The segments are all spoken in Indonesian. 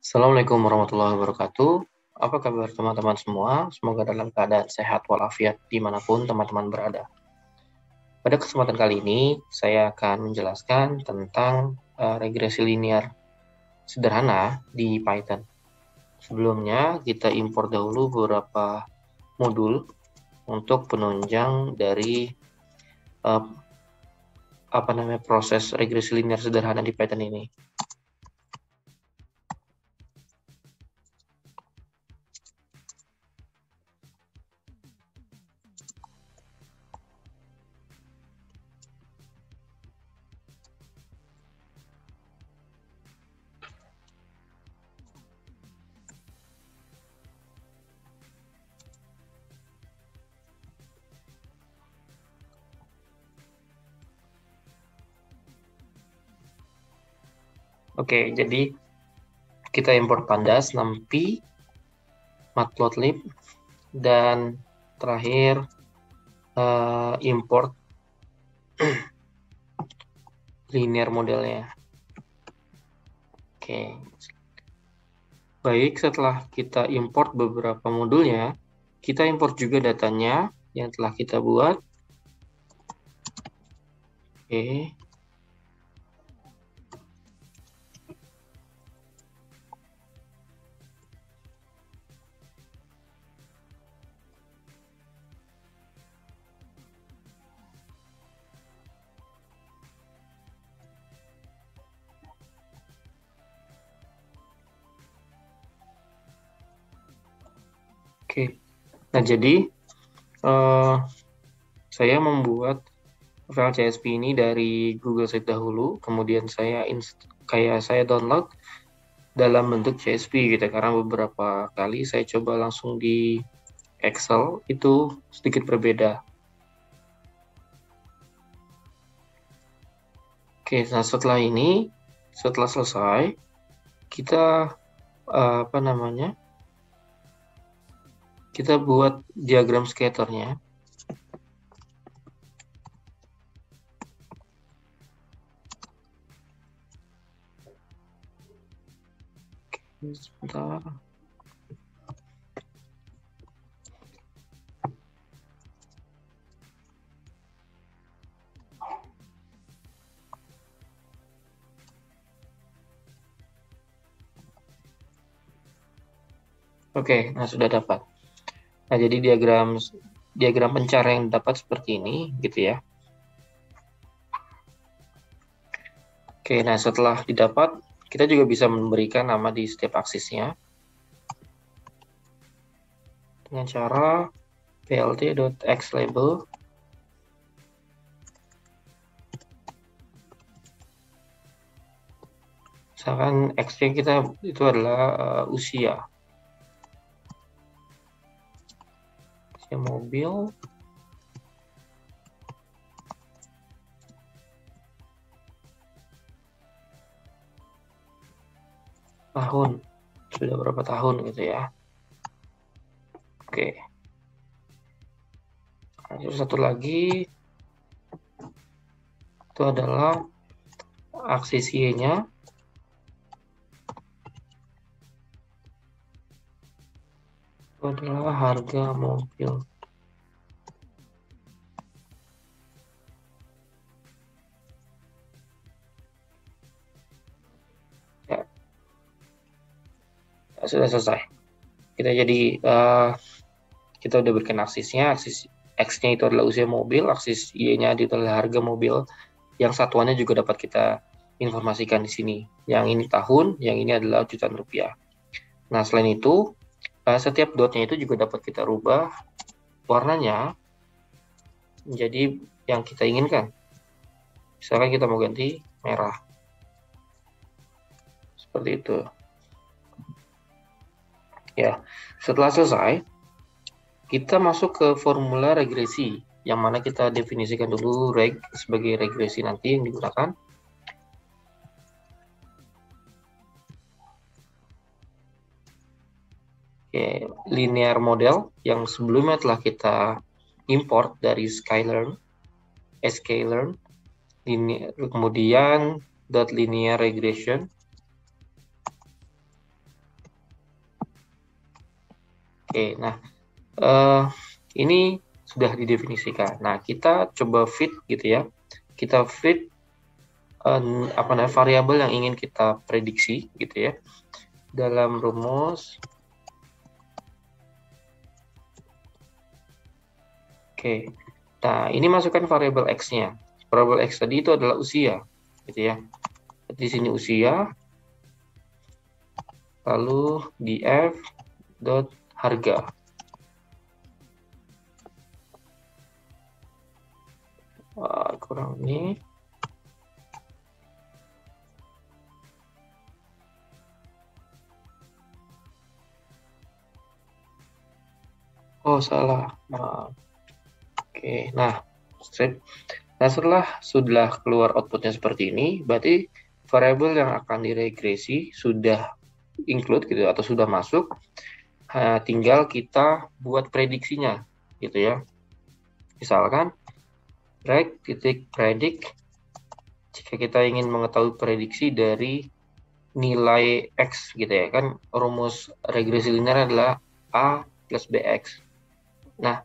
Assalamualaikum warahmatullahi wabarakatuh. Apa kabar teman-teman semua? Semoga dalam keadaan sehat walafiat dimanapun teman-teman berada. Pada kesempatan kali ini, saya akan menjelaskan tentang regresi linear sederhana di Python. Sebelumnya, kita import dahulu beberapa modul untuk penunjang dari proses regresi linear sederhana di Python ini. Oke, jadi kita import pandas, numpy, matplotlib, dan terakhir import linear modelnya. Oke. Baik, setelah kita import beberapa modulnya, kita import juga datanya yang telah kita buat. Oke. Oke. Nah, jadi saya membuat file CSV ini dari Google Sheet dahulu, kemudian saya download dalam bentuk CSV gitu, karena beberapa kali saya coba langsung di Excel itu sedikit berbeda. Oke, nah setelah selesai, kita kita buat diagram scatter-nya. Oke, sebentar. Oke, nah sudah dapat. Nah, jadi diagram pencarian yang dapat seperti ini, gitu ya. Oke, nah setelah didapat, kita juga bisa memberikan nama di setiap aksisnya dengan cara plt.xlabel. Misalkan X-nya kita itu adalah usia mobil, tahun, sudah berapa tahun gitu ya. Oke. Terus satu lagi itu adalah aksis Y-nya. Itu adalah harga mobil. Ya, sudah selesai. Kita udah berikan aksisnya. Aksis X-nya itu adalah usia mobil, aksis Y-nya itu adalah harga mobil. Yang satuannya juga dapat kita informasikan di sini. Yang ini tahun, yang ini adalah jutaan rupiah. Nah, selain itu, setiap dotnya itu juga dapat kita rubah warnanya menjadi yang kita inginkan. Misalkan kita mau ganti merah. Seperti itu. Ya, setelah selesai, kita masuk ke formula regresi, yang mana kita definisikan dulu reg sebagai regresi nanti yang digunakan. Oke, linear model yang sebelumnya telah kita import dari sklearn, kemudian dot linear regression. Oke, nah ini sudah didefinisikan. Nah, kita coba fit gitu ya. Kita fit variabel yang ingin kita prediksi gitu ya dalam rumus. Oke. Nah, ini masukkan variabel X-nya. Variabel X tadi itu adalah usia gitu ya. Di sini usia, lalu di F dot harga. Kurang ini. Oh, salah. Oke, nah, setelah sudah keluar outputnya seperti ini, berarti variabel yang akan diregresi sudah include gitu atau sudah masuk, tinggal kita buat prediksinya gitu ya. Misalkan predict jika kita ingin mengetahui prediksi dari nilai X gitu ya, kan rumus regresi linear adalah A plus BX. Nah,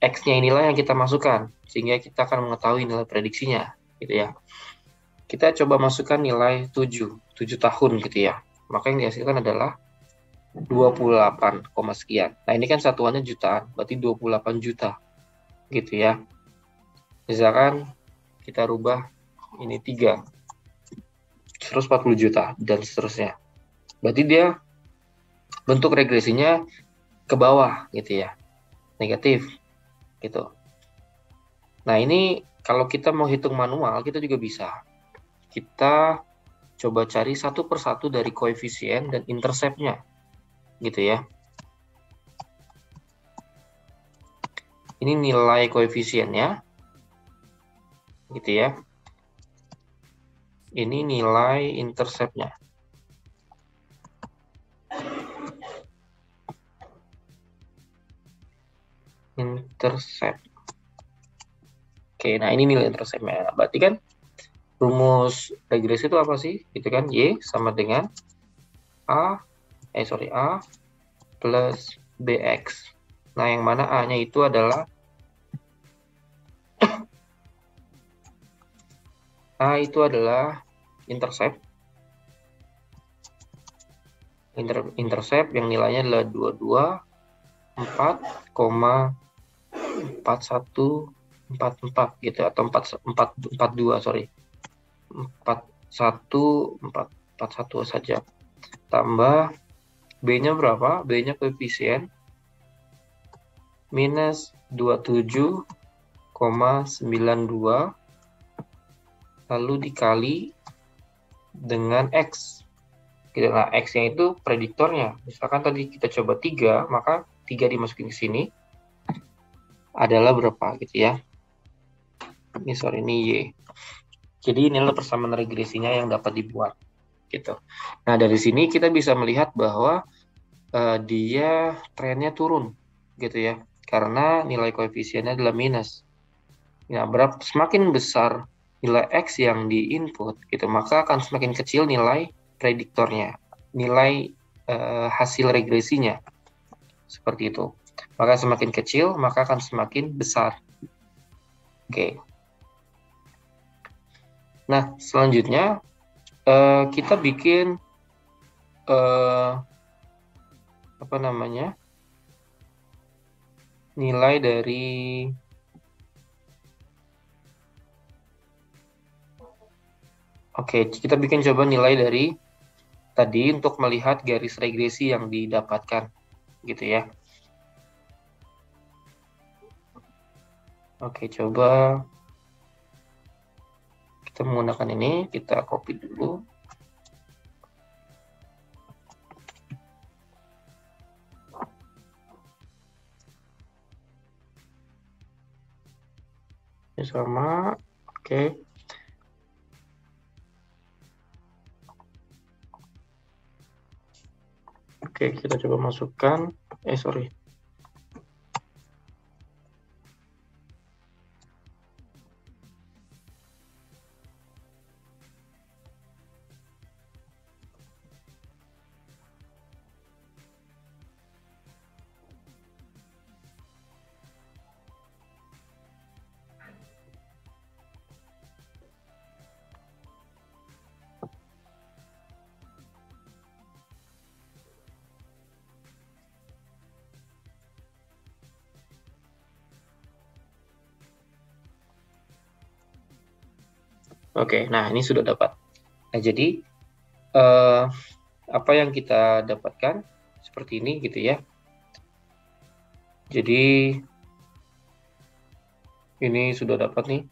X-nya inilah yang kita masukkan, sehingga kita akan mengetahui nilai prediksinya, gitu ya. Kita coba masukkan nilai 7 tahun gitu ya. Maka yang dihasilkan adalah 28, sekian. Nah, ini kan satuannya jutaan, berarti 28 juta, gitu ya. Misalkan kita rubah ini 3, 140 juta, dan seterusnya. Berarti dia bentuk regresinya ke bawah, gitu ya. Negatif, gitu. Nah, ini kalau kita mau hitung manual, kita juga bisa. Kita coba cari satu persatu dari koefisien dan intercept-nya, gitu ya. Ini nilai koefisiennya, gitu ya. Ini nilai intercept-nya. Intercept. Oke, nah ini nilai intercept-nya. Berarti kan rumus regresi itu apa sih? Itu kan Y sama dengan A plus BX. Nah, yang mana A-nya itu adalah intercept. Intercept yang nilainya adalah 22,4144 gitu atau 442 sorry. 41 saja. Tambah B-nya berapa? B-nya koefisien minus 27,92 lalu dikali dengan X. Gitu. Nah, X-nya itu prediktornya. Misalkan tadi kita coba 3, maka 3 dimasukin ke sini adalah berapa gitu ya. Ini Y. Jadi inilah persamaan regresinya yang dapat dibuat gitu. Nah, dari sini kita bisa melihat bahwa dia trennya turun gitu ya. Karena nilai koefisiennya adalah minus. Nah, semakin besar nilai X yang di-input gitu, maka akan semakin kecil nilai prediktornya, nilai hasil regresinya. Seperti itu. Maka semakin kecil, maka akan semakin besar. Oke. Nah, selanjutnya kita bikin nilai dari kita bikin coba nilai dari tadi untuk melihat garis regresi yang didapatkan gitu ya. Oke, coba kita menggunakan ini, kita copy dulu. Ini sama, oke. Oke, kita coba masukkan, sorry. Oke, nah ini sudah dapat. Nah, jadi apa yang kita dapatkan seperti ini gitu ya. Jadi ini sudah dapat nih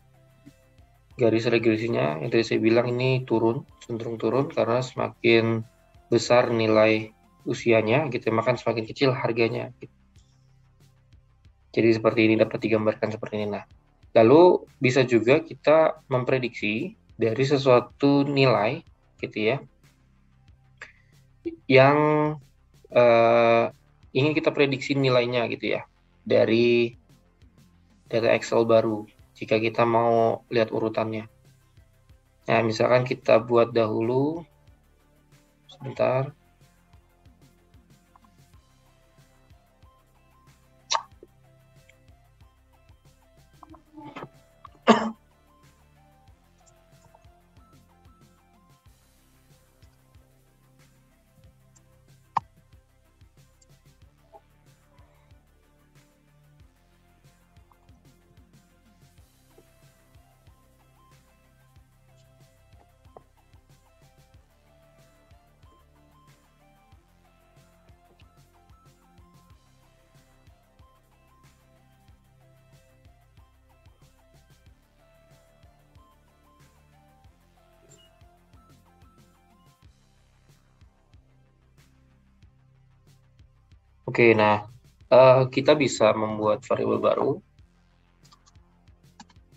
garis regresinya. Yang tadi saya bilang ini turun, cenderung turun karena semakin besar nilai usianya gitu, maka semakin kecil harganya. Jadi seperti ini dapat digambarkan seperti ini. Nah, lalu bisa juga kita memprediksi dari sesuatu nilai gitu ya, yang ingin kita prediksi nilainya gitu ya dari data Excel baru jika kita mau lihat urutannya. Nah, misalkan kita buat dahulu, sebentar. Oke, nah kita bisa membuat variabel baru,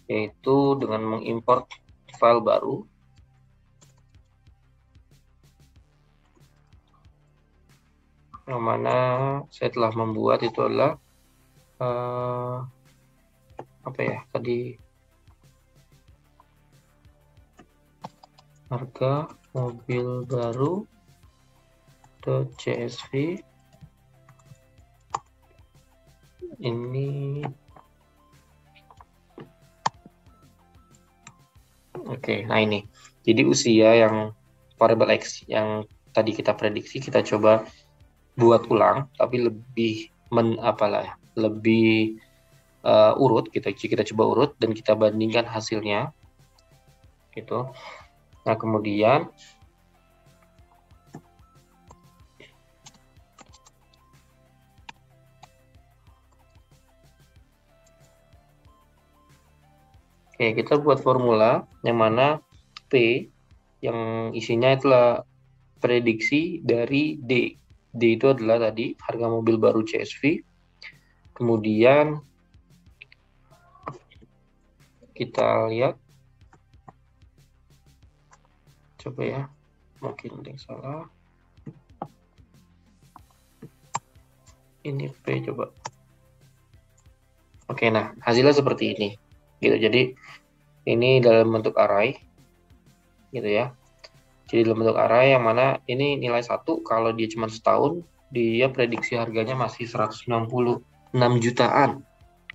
yaitu dengan mengimport file baru. Yang mana saya telah membuat itu adalah apa ya tadi, harga mobil baru .csv ini. Oke, nah ini jadi usia yang variabel X yang tadi kita prediksi kita coba buat ulang tapi lebih lebih urut gitu. Kita coba urut dan kita bandingkan hasilnya gitu. Nah, kemudian kita buat formula yang mana P yang isinya itulah prediksi dari D. D itu adalah tadi harga mobil baru CSV. Kemudian kita lihat, coba ya, mungkin ada yang salah. Ini P coba. Oke, nah hasilnya seperti ini. Gitu. Jadi ini dalam bentuk array gitu ya. Jadi dalam bentuk array yang mana ini nilai 1 kalau dia cuma setahun, dia prediksi harganya masih 166 jutaan.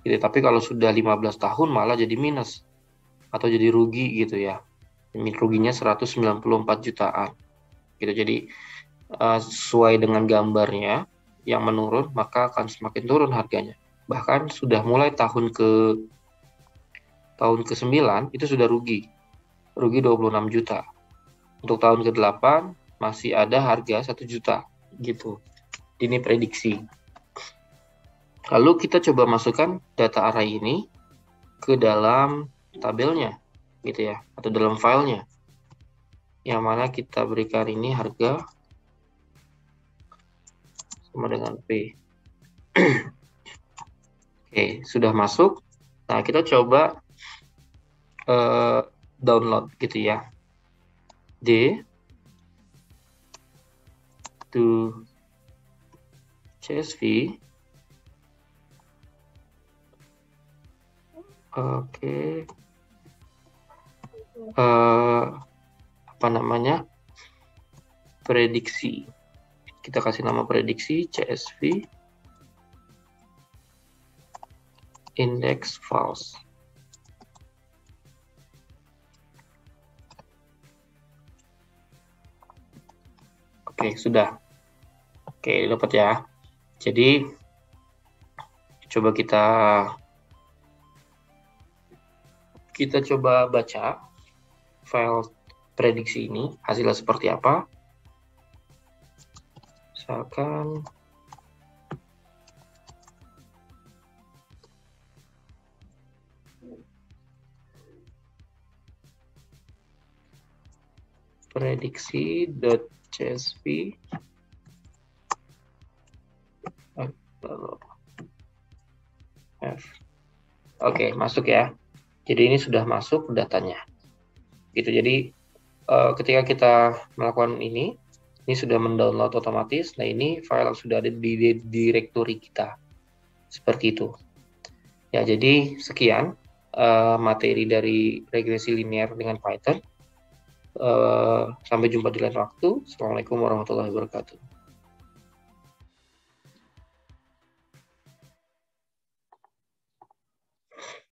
Gitu. Tapi kalau sudah 15 tahun malah jadi minus atau jadi rugi gitu ya. Ruginya 194 jutaan. Gitu. Jadi sesuai dengan gambarnya yang menurun, maka akan semakin turun harganya. Bahkan sudah mulai tahun ke-9 itu sudah rugi 26 juta. Untuk tahun ke-8 masih ada harga 1 juta gitu. Ini prediksi. Lalu kita coba masukkan data array ini ke dalam tabelnya gitu ya, atau dalam filenya. Yang mana kita berikan ini harga sama dengan P. Oke, sudah masuk. Nah, kita coba download gitu ya. D to CSV. Oke. Apa namanya? Prediksi. Kita kasih nama prediksi CSV index files. Oke, sudah. Oke, dapat ya. Jadi coba kita coba baca file prediksi ini hasilnya seperti apa. Misalkan prediksi.csv. Oke, masuk ya. Jadi ini sudah masuk datanya. Gitu. Jadi ketika kita melakukan ini sudah mendownload otomatis. Nah, ini file yang sudah ada di directory kita. Seperti itu. Ya, jadi sekian materi dari regresi linear dengan Python. Sampai jumpa di lain waktu. Assalamualaikum warahmatullahi wabarakatuh.